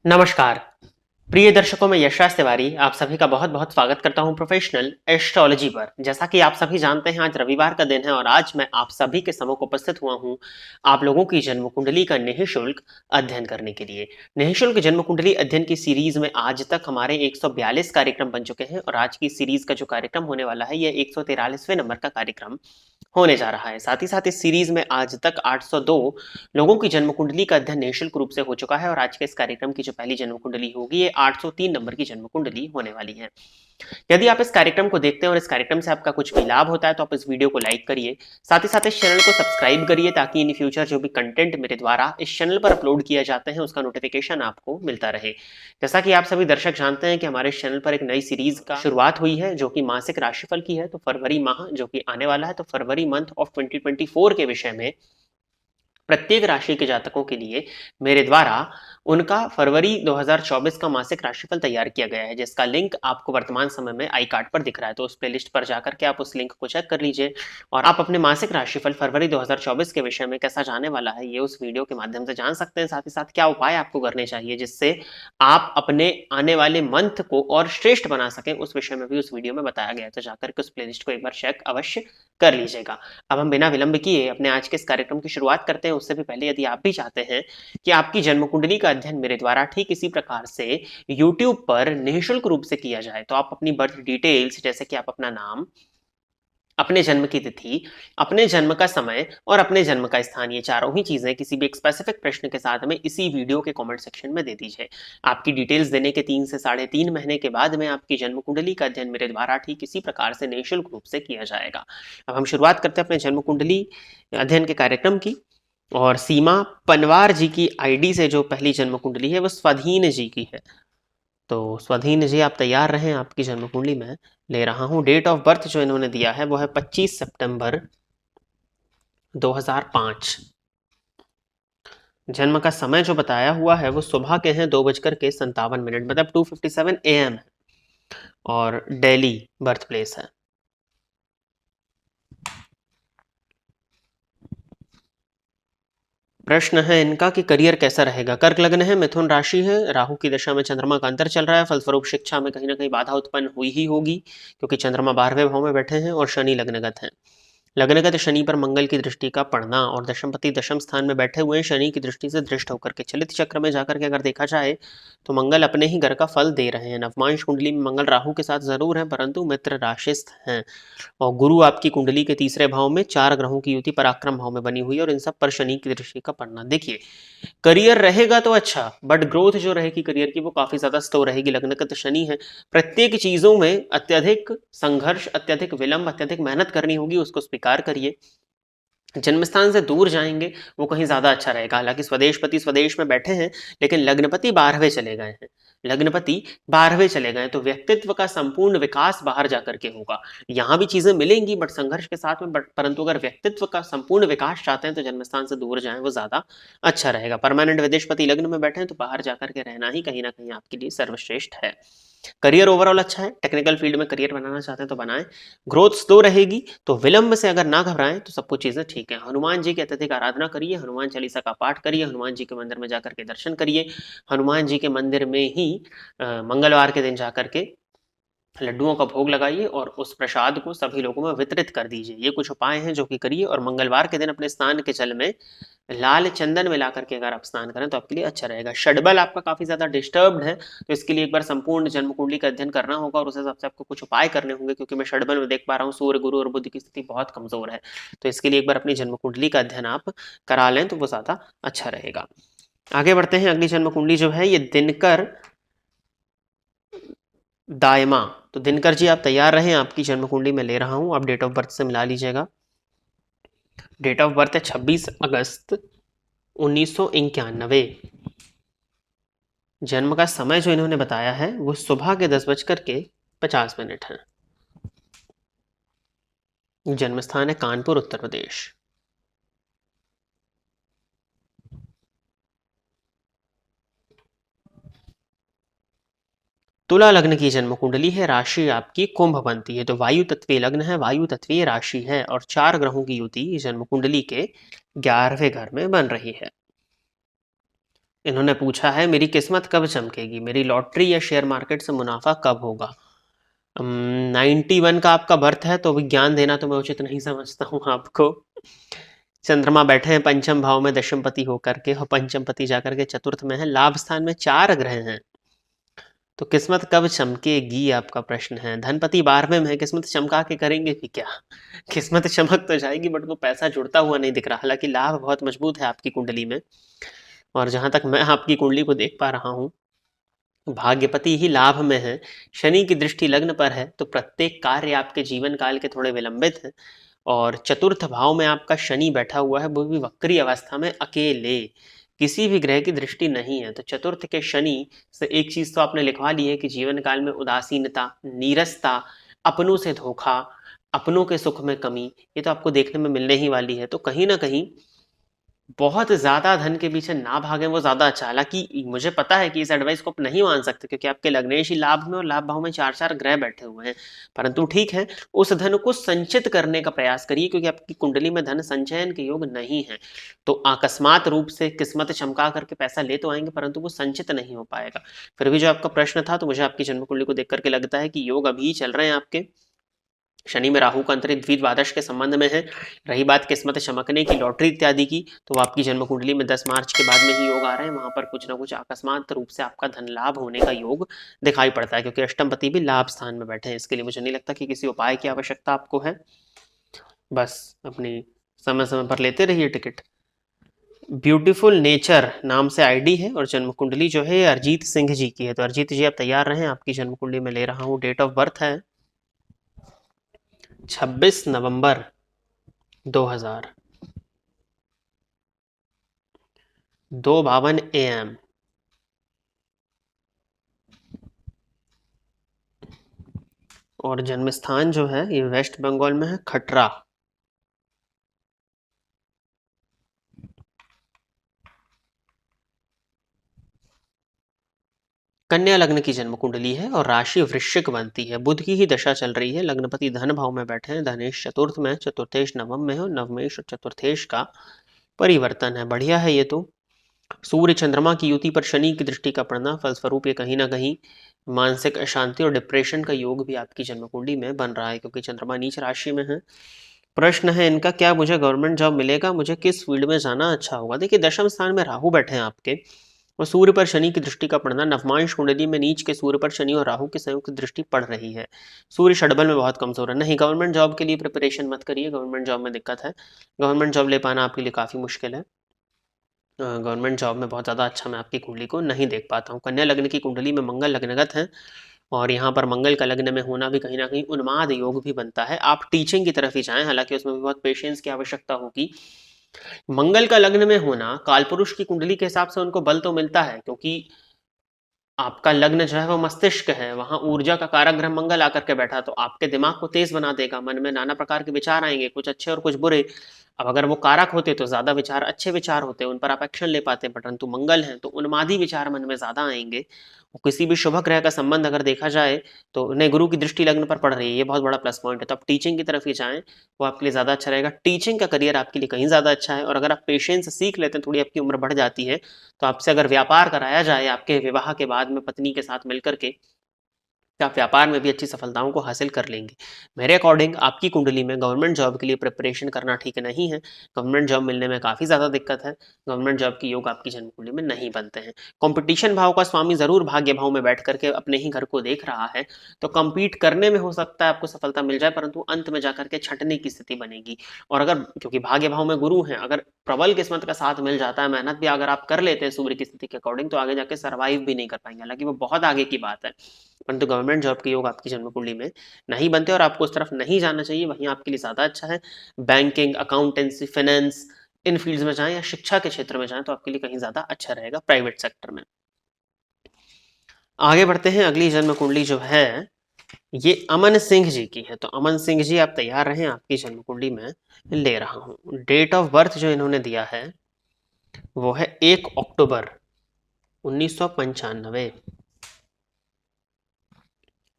नमस्कार प्रिय दर्शकों, मैं यशराज तिवारी आप सभी का बहुत बहुत स्वागत करता हूं प्रोफेशनल एस्ट्रोलॉजी पर। जैसा कि आप सभी जानते हैं, आज रविवार का दिन है और आज मैं आप सभी के समूह उपस्थित हुआ हूं आप लोगों की जन्म कुंडली का निःशुल्क अध्ययन करने के लिए। निःशुल्क जन्म कुंडली अध्ययन की सीरीज में आज तक हमारे 142 कार्यक्रम बन चुके हैं और आज की सीरीज का जो कार्यक्रम होने वाला है यह 143वें नंबर का कार्यक्रम होने जा रहा है। साथ ही साथ इस सीरीज में आज तक 802 लोगों की जन्म कुंडली का अध्ययन निःशुल्क रूप से हो चुका है और आज के इस कार्यक्रम की जो पहली जन्म कुंडली होगी ये 803 नंबर की जन्म कुंडली होने वाली है। यदि आप इस कार्यक्रम को देखते हैं और इस कार्यक्रम से आपका कुछ भी लाभ होता है तो आप इस वीडियो को लाइक करिए, साथ ही साथ इस चैनल को सब्सक्राइब करिए ताकि इन फ्यूचर जो भी कंटेंट मेरे द्वारा इस चैनल पर अपलोड किया जाते हैं उसका नोटिफिकेशन आपको मिलता रहे। जैसा कि आप सभी दर्शक जानते हैं कि हमारे इस चैनल पर एक नई सीरीज का शुरुआत हुई है जो कि मासिक राशिफल की है। तो फरवरी माह जो कि आने वाला है, तो फरवरी मंथ ऑफ 2024 के विषय में प्रत्येक राशि के जातकों के लिए मेरे द्वारा उनका फरवरी 2024 का मासिक राशिफल तैयार किया गया है, जिसका लिंक आपको वर्तमान समय में आई कार्ड पर दिख रहा है। तो उस प्लेलिस्ट पर जाकर के आप उस लिंक को चेक कर लीजिए और आप अपने मासिक राशिफल फरवरी 2024 के विषय में कैसा जाने वाला है ये उस वीडियो के माध्यम से जान सकते हैं। साथ ही साथ क्या उपाय आपको करने चाहिए जिससे आप अपने आने वाले मंथ को और श्रेष्ठ बना सकें, उस विषय में भी उस वीडियो में बताया गया है। तो जाकर के उस प्लेलिस्ट को एक बार चेक अवश्य कर लीजिएगा। अब हम बिना विलंब किए अपने आज के इस कार्यक्रम की शुरुआत करते हैं। उससे भी पहले यदि आप भी चाहते हैं कि आपकी जन्म कुंडली का अध्ययन मेरे द्वारा ठीक इसी प्रकार से YouTube पर निःशुल्क रूप से किया जाए, तो आप अपनी बर्थ डिटेल्स जैसे कि आप अपना नाम, अपने जन्म की तिथि, अपने जन्म का समय और अपने जन्म का स्थान, ये चारों ही चीजें किसी भी एक स्पेसिफिक प्रश्न के साथ में इसी वीडियो के कमेंट सेक्शन में दे दीजिए। आपकी डिटेल्स देने के 3 से 3.5 महीने के बाद में आपकी जन्म कुंडली का अध्ययन मेरे द्वारा ठीक इसी प्रकार से निःशुल्क रूप से किया जाएगा। अब हम शुरुआत करते हैं अपने जन्म कुंडली अध्ययन के कार्यक्रम की। और सीमा पनवार जी की आईडी से जो पहली जन्म कुंडली है वो स्वाधीन जी की है। तो स्वाधीन जी आप तैयार रहें, आपकी जन्म कुंडली में ले रहा हूं। डेट ऑफ बर्थ जो इन्होंने दिया है वो है 25 सितंबर 2005। जन्म का समय जो बताया हुआ है वो सुबह के हैं 2:57 मतलब 2:57 AM है और दिल्ली बर्थ प्लेस है। प्रश्न है इनका कि करियर कैसा रहेगा। कर्क लग्न है, मिथुन राशि है, राहु की दशा में चंद्रमा का अंतर चल रहा है, फलस्वरूप शिक्षा में कहीं ना कहीं बाधा उत्पन्न हुई ही होगी क्योंकि चंद्रमा 12वें भाव में बैठे हैं और शनि लग्नगत है। लग्नगत शनि पर मंगल की दृष्टि का पड़ना और दशमपति दशम स्थान में बैठे हुए शनि की दृष्टि से दृष्ट होकर के चलित चक्र में जाकर के अगर देखा जाए तो मंगल अपने ही घर का फल दे रहे हैं। नवमांश कुंडली में मंगल राहु के साथ जरूर है परंतु मित्र राशिस्थ हैं और गुरु आपकी कुंडली के तीसरे भाव में 4 ग्रहों की युति पराक्रम भाव में बनी हुई है और इन सब पर शनि की दृष्टि का पड़ना। देखिए, करियर रहेगा तो अच्छा, बट ग्रोथ जो रहेगी करियर की वो काफी ज्यादा स्लो रहेगी। लग्नगत शनि है, प्रत्येक चीजों में अत्यधिक संघर्ष, अत्यधिक विलंब, अत्यधिक मेहनत करनी होगी, उसको स्वीकार करिए। जन्मस्थान से दूर जाएंगे वो कहीं ज्यादा अच्छा रहेगा। हालांकि स्वदेशपति स्वदेश में बैठे हैं लेकिन लग्नपति 12वें चले गए हैं, लग्नपति 12वें चले गए तो व्यक्तित्व का संपूर्ण विकास बाहर जाकर के होगा। यहाँ भी चीजें मिलेंगी बट संघर्ष के साथ में, बट परंतु अगर व्यक्तित्व का संपूर्ण विकास चाहते हैं तो जन्मस्थान से दूर जाएं, वो ज्यादा अच्छा रहेगा। परमानेंट विदेशपति लग्न में बैठे हैं तो बाहर जाकर के रहना ही कहीं ना कहीं आपके लिए सर्वश्रेष्ठ है। करियर ओवरऑल अच्छा है, टेक्निकल फील्ड में करियर बनाना चाहते हैं तो बनाएं। ग्रोथ स्लो रहेगी तो विलंब से अगर ना घबराएं तो सब कुछ चीजें ठीक है। हनुमान जी की अत्यधिक आराधना करिए, हनुमान चालीसा का पाठ करिए, हनुमान जी के मंदिर में जाकर के दर्शन करिए, हनुमान जी के मंदिर में ही मंगलवार के दिन जाकर के लड्डुओं का भोग लगाइए और उस प्रसाद को सभी लोगों में वितरित कर दीजिए। ये कुछ उपाय हैं जो कि करिए और मंगलवार के दिन अपने स्नान के जल में लाल चंदन मिला करके अगर आप स्नान करें तो आपके लिए अच्छा रहेगा। षडबल आपका काफी ज्यादा डिस्टर्ब्ड है तो इसके लिए एक बार संपूर्ण जन्म कुंडली का अध्ययन करना होगा और उस हिसाब से आपको कुछ उपाय करने होंगे क्योंकि मैं षडबल में देख पा रहा हूँ सूर्य, गुरु और बुध की स्थिति बहुत कमजोर है। तो इसके लिए एक बार अपनी जन्म कुंडली का अध्ययन आप करा लें तो वो ज्यादा अच्छा रहेगा। आगे बढ़ते हैं, अगली जन्म कुंडली जो है ये दिनकर दायमा। तो दिनकर जी आप तैयार रहें, आपकी जन्म कुंडली में ले रहा हूं, आप डेट ऑफ बर्थ से मिला लीजिएगा। डेट ऑफ बर्थ है 26 अगस्त 1991। जन्म का समय जो इन्होंने बताया है वो सुबह के 10:50 है। जन्म स्थान है कानपुर, उत्तर प्रदेश। तुला लग्न की जन्म कुंडली है, राशि आपकी कुंभ बनती है। तो वायु तत्वीय लग्न है, वायु तत्वीय राशि है और 4 ग्रहों की युति जन्म कुंडली के 11वें घर में बन रही है। इन्होंने पूछा है मेरी किस्मत कब चमकेगी, मेरी लॉटरी या शेयर मार्केट से मुनाफा कब होगा। 91 का आपका बर्थ है, तो विज्ञान देना तो मैं उचित नहीं समझता हूँ आपको। चंद्रमा बैठे हैं पंचम भाव में दशमपति होकर के, और पंचम पति जाकर के चतुर्थ में है, लाभ स्थान में 4 ग्रह हैं। तो किस्मत कब चमकेगी आपका प्रश्न है। धनपति 12वें में है, किस्मत चमका के करेंगे भी क्या। किस्मत चमक तो जाएगी बट वो पैसा जुड़ता हुआ नहीं दिख रहा। हालांकि लाभ बहुत मजबूत है आपकी कुंडली में, और जहां तक मैं आपकी कुंडली को देख पा रहा हूँ, भाग्यपति ही लाभ में है, शनि की दृष्टि लग्न पर है, तो प्रत्येक कार्य आपके जीवन काल के थोड़े विलंबित हैं। और चतुर्थ भाव में आपका शनि बैठा हुआ है, वो भी वक्री अवस्था में अकेले, किसी भी ग्रह की दृष्टि नहीं है। तो चतुर्थ के शनि से एक चीज तो आपने लिखवा ली है कि जीवन काल में उदासीनता, नीरसता, अपनों से धोखा, अपनों के सुख में कमी, ये तो आपको देखने में मिलने ही वाली है। तो कहीं ना कहीं बहुत ज़्यादा धन के पीछे ना भागें, वो ज़्यादा अच्छा है। हालाँकि मुझे पता है कि इस एडवाइस को आप नहीं मान सकते, क्योंकि आपके लग्नेश ही लाभ में और लाभ भाव में 4-4 ग्रह बैठे हुए हैं। परंतु ठीक है, उस धन को संचित करने का प्रयास करिए, क्योंकि आपकी कुंडली में धन संचयन के योग नहीं है। तो अकस्मात रूप से किस्मत चमका करके पैसा ले तो आएँगे, परंतु वो संचित नहीं हो पाएगा। फिर भी जो आपका प्रश्न था, तो मुझे आपकी जन्म कुंडली को देख कर के लगता है कि योग अभी चल रहे हैं आपके। शनि में राहु का अंतरिक द्विद्वादश के संबंध में है। रही बात किस्मत चमकने की, लॉटरी इत्यादि की, तो वो आपकी जन्म कुंडली में 10 मार्च के बाद में ही योग आ रहे हैं। वहां पर कुछ ना कुछ अकस्मात रूप से आपका धन लाभ होने का योग दिखाई पड़ता है, क्योंकि अष्टमपति भी लाभ स्थान में बैठे हैं। इसके लिए मुझे नहीं लगता कि किसी उपाय की आवश्यकता आपको है। बस अपनी समय समय पर लेते रहिए टिकट। ब्यूटीफुल नेचर नाम से आईडी है, और जन्म कुंडली जो है अरिजीत सिंह जी की है। तो अरिजीत जी आप तैयार रहें, आपकी जन्म कुंडली में ले रहा हूँ। डेट ऑफ बर्थ है 26 नवंबर 2000, 2:52 AM। और जन्म स्थान जो है ये वेस्ट बंगाल में है, खटरा। कन्या लग्न की जन्म कुंडली है, और राशि वृश्चिक बनती है। बुध की ही दशा चल रही है, लग्नपति धन भाव में बैठे हैं, धनेश चतुर्थ में, चतुर्थेश नवम में है, और नवमेश और चतुर्थेश का परिवर्तन है। बढ़िया है ये तो। सूर्य चंद्रमा की युति पर शनि की दृष्टि का पड़ना, फलस्वरूप ये कहीं ना कहीं मानसिक अशांति और डिप्रेशन का योग भी आपकी जन्म कुंडली में बन रहा है, क्योंकि चंद्रमा नीच राशि में है। प्रश्न है इनका, क्या मुझे गवर्नमेंट जॉब मिलेगा, मुझे किस फील्ड में जाना अच्छा होगा। देखिए, दशम स्थान में राहु बैठे हैं आपके, और सूर्य पर शनि की दृष्टि का पड़ना, नवमांश कुंडली में नीच के सूर्य पर शनि और राहु की संयुक्त दृष्टि पड़ रही है। सूर्य षडबल में बहुत कमजोर है। नहीं, गवर्नमेंट जॉब के लिए प्रिपरेशन मत करिए, गवर्नमेंट जॉब में दिक्कत है। गवर्नमेंट जॉब ले पाना आपके लिए काफ़ी मुश्किल है। गवर्नमेंट जॉब में बहुत ज़्यादा अच्छा मैं आपकी कुंडली को नहीं देख पाता हूँ। कन्या लग्न की कुंडली में मंगल लग्नगत है, और यहाँ पर मंगल का लग्न में होना भी कहीं ना कहीं उन्माद योग भी बनता है। आप टीचिंग की तरफ ही जाएं, हालांकि उसमें भी बहुत पेशेंस की आवश्यकता होगी। मंगल का लग्न में होना, कालपुरुष की कुंडली के हिसाब से उनको बल तो मिलता है, क्योंकि आपका लग्न जो है वो मस्तिष्क है, वहां ऊर्जा का कारक ग्रह मंगल आकर के बैठा, तो आपके दिमाग को तेज बना देगा। मन में नाना प्रकार के विचार आएंगे, कुछ अच्छे और कुछ बुरे। अब अगर वो कारक होते तो ज्यादा विचार अच्छे विचार होते, उन पर आप एक्शन ले पाते, परंतु मंगल है तो उन्मादी विचार मन में ज्यादा आएंगे। किसी भी शुभ ग्रह का संबंध अगर देखा जाए, तो उन्हें गुरु की दृष्टि लग्न पर पड़ रही है, ये बहुत बड़ा प्लस पॉइंट है। तो आप टीचिंग की तरफ ही जाएं, वो आपके लिए ज्यादा अच्छा रहेगा। टीचिंग का करियर आपके लिए कहीं ज्यादा अच्छा है। और अगर आप पेशेंस सीख लेते हैं, थोड़ी आपकी उम्र बढ़ जाती है, तो आपसे अगर व्यापार कराया जाए आपके विवाह के बाद में पत्नी के साथ मिलकर के, आप व्यापार में भी अच्छी सफलताओं को हासिल कर लेंगे। मेरे अकॉर्डिंग आपकी कुंडली में गवर्नमेंट जॉब के लिए प्रिपरेशन करना ठीक नहीं है। गवर्नमेंट जॉब मिलने में काफ़ी ज़्यादा दिक्कत है। गवर्नमेंट जॉब की योग आपकी जन्म कुंडली में नहीं बनते हैं। कंपटीशन भाव का स्वामी ज़रूर भाग्य भाव में बैठ करके अपने ही घर को देख रहा है, तो कम्पीट करने में हो सकता है आपको सफलता मिल जाए, परंतु अंत में जाकर के छंटने की स्थिति बनेगी। और अगर, क्योंकि भाग्य भाव में गुरु हैं, अगर प्रबल किस्मत का साथ मिल जाता है, मेहनत भी अगर आप कर लेते हैं सूर्य की स्थिति के अकॉर्डिंग, तो आगे जाके सर्वाइव भी नहीं कर पाएंगे। हालांकि वो बहुत आगे की बात है, परंतु गवर्नमेंट जॉब के योग आपकी जन्म कुंडली में नहीं बनते, और आपको उस तरफ नहीं जाना चाहिए। वहीं आपके लिए ज़्यादा अच्छा है बैंकिंग, अकाउंटेंसी, फाइनेंस, इन फील्ड्स में जाएं, या शिक्षा के क्षेत्र में जाएं, तो आपके लिए कहीं ज़्यादा अच्छा रहेगा प्राइवेट सेक्टर में। आगे बढ़ते हैं। अगली जन्म कुंडली जो है ये अमन सिंह जी की है। तो अमन सिंह जी आप तैयार रहें, आपकी जन्म कुंडली में ले रहा हूँ। डेट ऑफ बर्थ जो इन्होंने दिया है वो है 1 अक्टूबर 1995।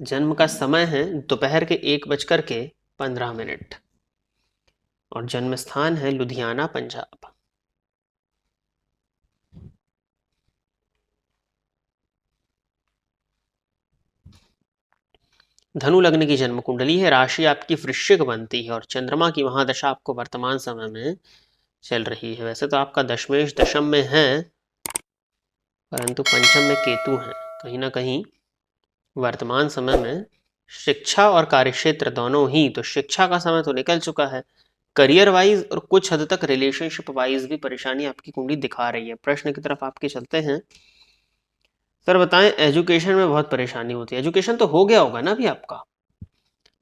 जन्म का समय है दोपहर के 1:15। और जन्म स्थान है लुधियाना, पंजाब। धनु लग्न की जन्म कुंडली है, राशि आपकी वृश्चिक बनती है और चंद्रमा की महादशा आपको वर्तमान समय में चल रही है। वैसे तो आपका दशमेश दशम में है, परंतु पंचम में केतु है। कहीं ना कहीं वर्तमान समय में शिक्षा और कार्यक्षेत्र दोनों ही, तो शिक्षा का समय तो निकल चुका है, करियर वाइज और कुछ हद तक रिलेशनशिप वाइज भी परेशानी आपकी कुंडली दिखा रही है। प्रश्न की तरफ आपके चलते हैं। सर बताएं, एजुकेशन में बहुत परेशानी होती है। एजुकेशन तो हो गया होगा ना अभी आपका,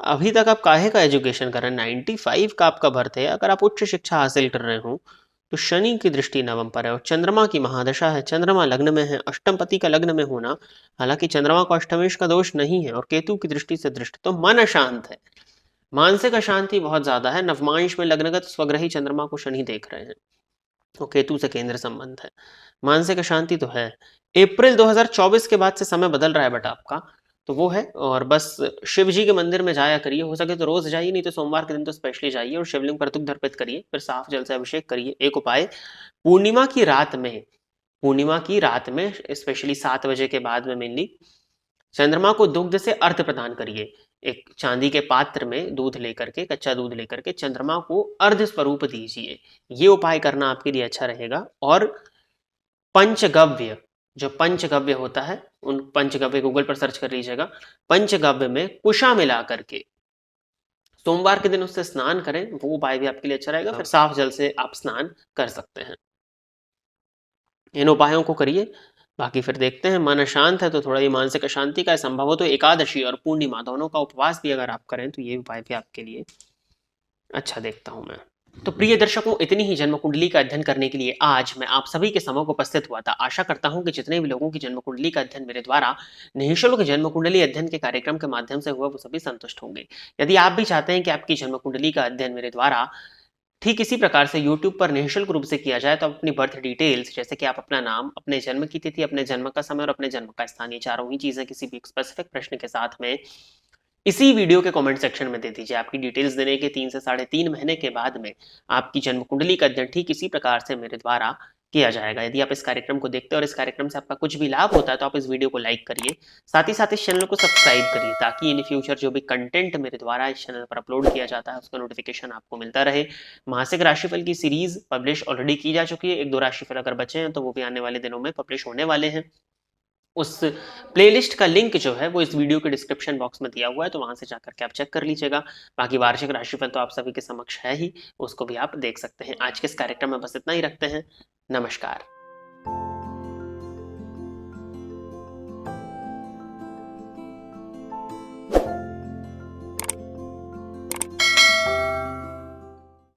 अभी तक आप काहे का एजुकेशन कर रहे हैं? 95 का आपका बर्थ है। अगर आप उच्च शिक्षा हासिल कर रहे हो तो शनि की दृष्टि नवम पर है और चंद्रमा की महादशा है, चंद्रमा लग्न में है, अष्टमपति का लग्न में होना, हालांकि चंद्रमा को अष्टमेश का दोष नहीं है और केतु की दृष्टि से दृष्ट, तो मन अशांत है, मानसिक अशांति बहुत ज्यादा है। नवमांश में लग्नगत स्वग्रही चंद्रमा को शनि देख रहे हैं तो केतु से केंद्र संबंध है, मानसिक अशांति तो है। अप्रैल 2024 के बाद से समय बदल रहा है बट आपका, तो वो है। और बस शिव जी के मंदिर में जाया करिए, हो सके तो रोज जाइए, नहीं तो सोमवार के दिन तो स्पेशली जाइए और शिवलिंग पर दुग्ध अर्पित करिए, फिर साफ जल से अभिषेक करिए। एक उपाय, पूर्णिमा की रात में, पूर्णिमा की रात में स्पेशली 7 बजे के बाद में मेनली चंद्रमा को दुग्ध से अर्घ प्रदान करिए। एक चांदी के पात्र में दूध लेकर के, कच्चा दूध लेकर के चंद्रमा को अर्ध स्वरूप दीजिए। ये उपाय करना आपके लिए अच्छा रहेगा। और पंचगव्य, जो पंचगव्य होता है, उन पंचगव्य गूगल पर सर्च कर लीजिएगा, पंचगव्य में कुशा मिला करके सोमवार के दिन उससे स्नान करें, वो उपाय भी आपके लिए अच्छा रहेगा। फिर साफ जल से आप स्नान कर सकते हैं। इन उपायों को करिए। बाकी फिर देखते हैं, मन अशांत है तो थोड़ा ये मानसिक अशांति का संभव हो तो एकादशी और पूर्णिमा दोनों का उपवास भी अगर आप करें तो ये उपाय भी आपके लिए अच्छा देखता हूं मैं। तो प्रिय दर्शकों, इतनी ही जन्म कुंडली का अध्ययन करने के लिए आज मैं आप सभी के समक्ष उपस्थित हुआ था। आशा करता हूं कि जितने भी लोगों की जन्म कुंडली का अध्ययन मेरे द्वारा निःशुल्क जन्म कुंडली अध्ययन के कार्यक्रम के माध्यम से हुआ वो सभी संतुष्ट होंगे। यदि आप भी चाहते हैं कि आपकी जन्म कुंडली का अध्ययन मेरे द्वारा ठीक इसी प्रकार से YouTube पर निःशुल्क रूप से किया जाए, तो आप अपनी बर्थ डिटेल्स, जैसे कि आप अपना नाम, अपने जन्म की तिथि, अपने जन्म का समय और अपने जन्म का स्थान, ये चारों ही चीजें किसी भी स्पेसिफिक प्रश्न के साथ में इसी वीडियो के कमेंट सेक्शन में दे दीजिए। आपकी डिटेल्स देने के 3 से 3.5 महीने के बाद में आपकी जन्म कुंडली का अध्ययन ठीक इसी प्रकार से मेरे द्वारा किया जाएगा। यदि आप इस कार्यक्रम को देखते हैं और इस कार्यक्रम से आपका कुछ भी लाभ होता है तो आप इस वीडियो को लाइक करिए, साथ ही साथ इस चैनल को सब्सक्राइब करिए, ताकि इन फ्यूचर जो भी कंटेंट मेरे द्वारा इस चैनल पर अपलोड किया जाता है उसका नोटिफिकेशन आपको मिलता रहे। मासिक राशिफल की सीरीज पब्लिश ऑलरेडी की जा चुकी है, 1-2 राशिफल अगर बचे हैं तो वो भी आने वाले दिनों में पब्लिश होने वाले हैं। उस प्लेलिस्ट का लिंक जो है वो इस वीडियो के डिस्क्रिप्शन बॉक्स में दिया हुआ है, तो वहां से जाकर के आप चेक कर लीजिएगा। बाकी वार्षिक राशिफल तो आप सभी के समक्ष है ही, उसको भी आप देख सकते हैं। आज के इस कार्यक्रम में बस इतना ही रखते हैं। नमस्कार।